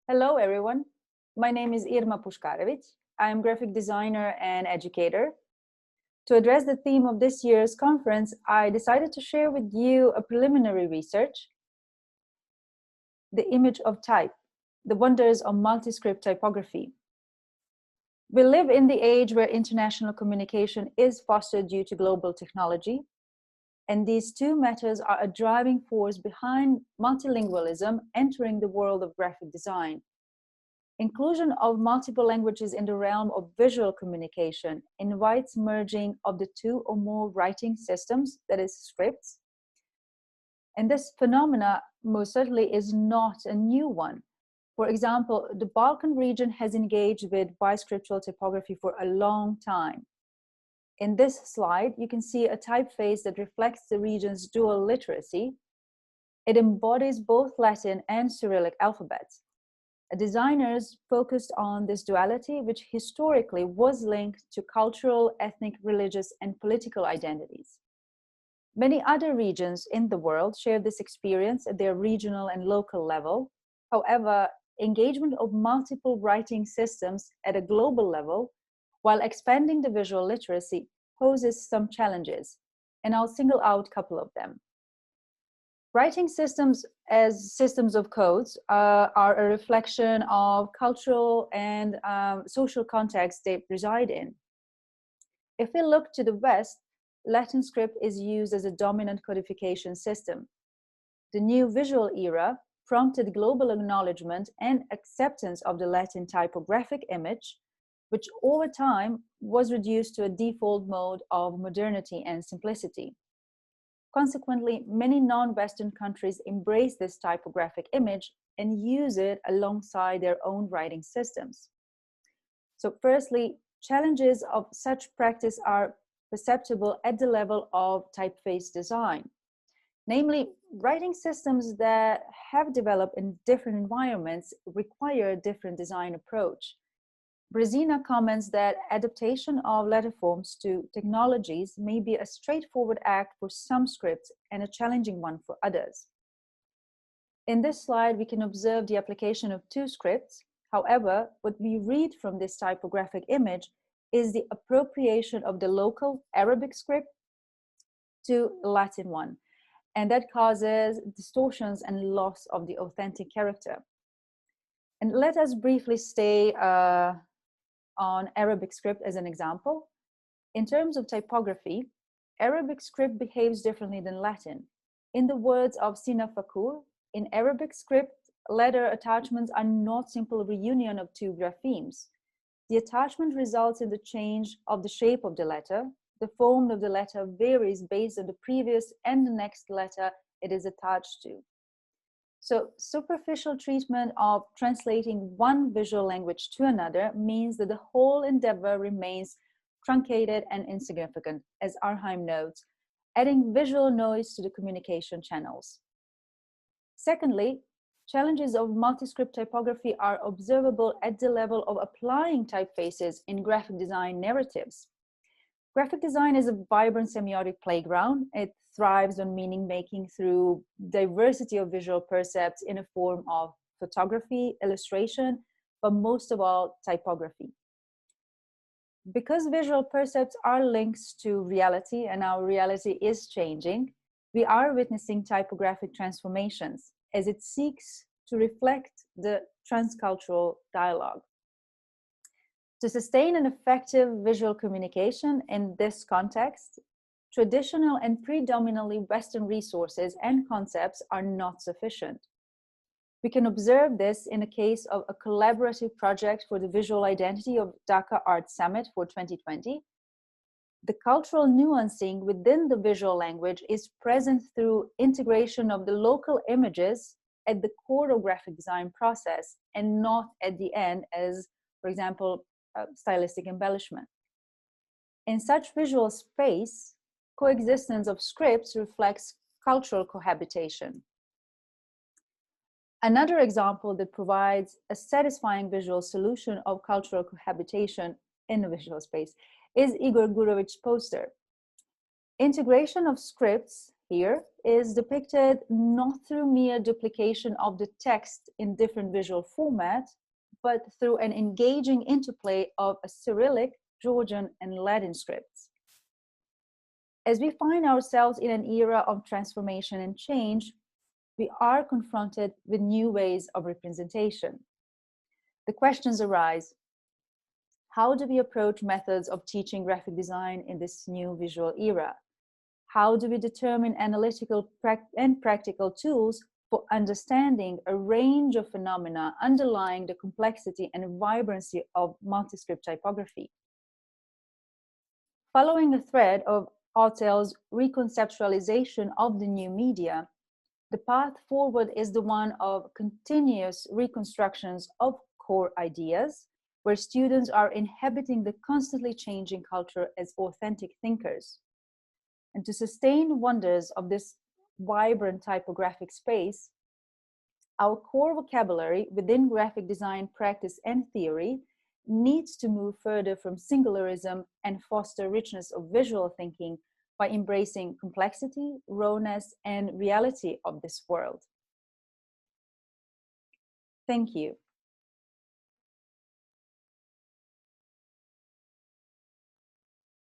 Hello, everyone. My name is Irma Pushkarevic. I am graphic designer and educator. To address the theme of this year's conference, I decided to share with you a preliminary research, the image of type, the wonders of multiscript typography. We live in the age where international communication is fostered due to global technology, and these two matters are a driving force behind multilingualism entering the world of graphic design. Inclusion of multiple languages in the realm of visual communication invites merging of the two or more writing systems, that is, scripts. And this phenomena most certainly is not a new one. For example, the Balkan region has engaged with biscriptural typography for a long time. In this slide, you can see a typeface that reflects the region's dual literacy. It embodies both Latin and Cyrillic alphabets. Designers focused on this duality, which historically was linked to cultural, ethnic, religious, and political identities. Many other regions in the world share this experience at their regional and local level. However, engagement of multiple writing systems at a global level, while expanding the visual literacy, poses some challenges, and I'll single out a couple of them. Writing systems as systems of codes are a reflection of cultural and social context they reside in. If we look to the West, Latin script is used as a dominant codification system. The new visual era prompted global acknowledgement and acceptance of the Latin typographic image, which over time was reduced to a default mode of modernity and simplicity. Consequently, many non-Western countries embrace this typographic image and use it alongside their own writing systems. So firstly, challenges of such practice are perceptible at the level of typeface design. Namely, writing systems that have developed in different environments require a different design approach. Brezina comments that adaptation of letterforms to technologies may be a straightforward act for some scripts and a challenging one for others. In this slide, we can observe the application of two scripts. However, what we read from this typographic image is the appropriation of the local Arabic script to Latin one, and that causes distortions and loss of the authentic character. And let us briefly stay on Arabic script as an example. In terms of typography, Arabic script behaves differently than Latin. In the words of Sina Fakour, in Arabic script, letter attachments are not simple reunion of two graphemes. The attachment results in the change of the shape of the letter. The form of the letter varies based on the previous and the next letter it is attached to. So superficial treatment of translating one visual language to another means that the whole endeavor remains truncated and insignificant, as Arheim notes, adding visual noise to the communication channels. Secondly, challenges of multiscript typography are observable at the level of applying typefaces in graphic design narratives. Graphic design is a vibrant semiotic playground. It thrives on meaning making through diversity of visual percepts in a form of photography, illustration, but most of all, typography. Because visual percepts are linked to reality and our reality is changing, we are witnessing typographic transformations as it seeks to reflect the transcultural dialogue. To sustain an effective visual communication in this context, traditional and predominantly Western resources and concepts are not sufficient. We can observe this in a case of a collaborative project for the visual identity of Dhaka Art Summit for 2020. The cultural nuancing within the visual language is present through integration of the local images at the core of graphic design process and not at the end as, for example, stylistic embellishment. In such visual space, coexistence of scripts reflects cultural cohabitation. Another example that provides a satisfying visual solution of cultural cohabitation in the visual space is Igor Gurovic's poster. Integration of scripts here is depicted not through mere duplication of the text in different visual formats, but through an engaging interplay of a Cyrillic, Georgian, and Latin scripts. As we find ourselves in an era of transformation and change, we are confronted with new ways of representation. The questions arise: how do we approach methods of teaching graphic design in this new visual era? How do we determine analytical and practical tools for understanding a range of phenomena underlying the complexity and vibrancy of multiscript typography? Following the thread of Autel's reconceptualization of the new media, the path forward is the one of continuous reconstructions of core ideas, where students are inhabiting the constantly changing culture as authentic thinkers. And to sustain wonders of this vibrant typographic space, our core vocabulary within graphic design practice and theory needs to move further from singularism and foster richness of visual thinking by embracing complexity, rawness, and reality of this world. Thank you.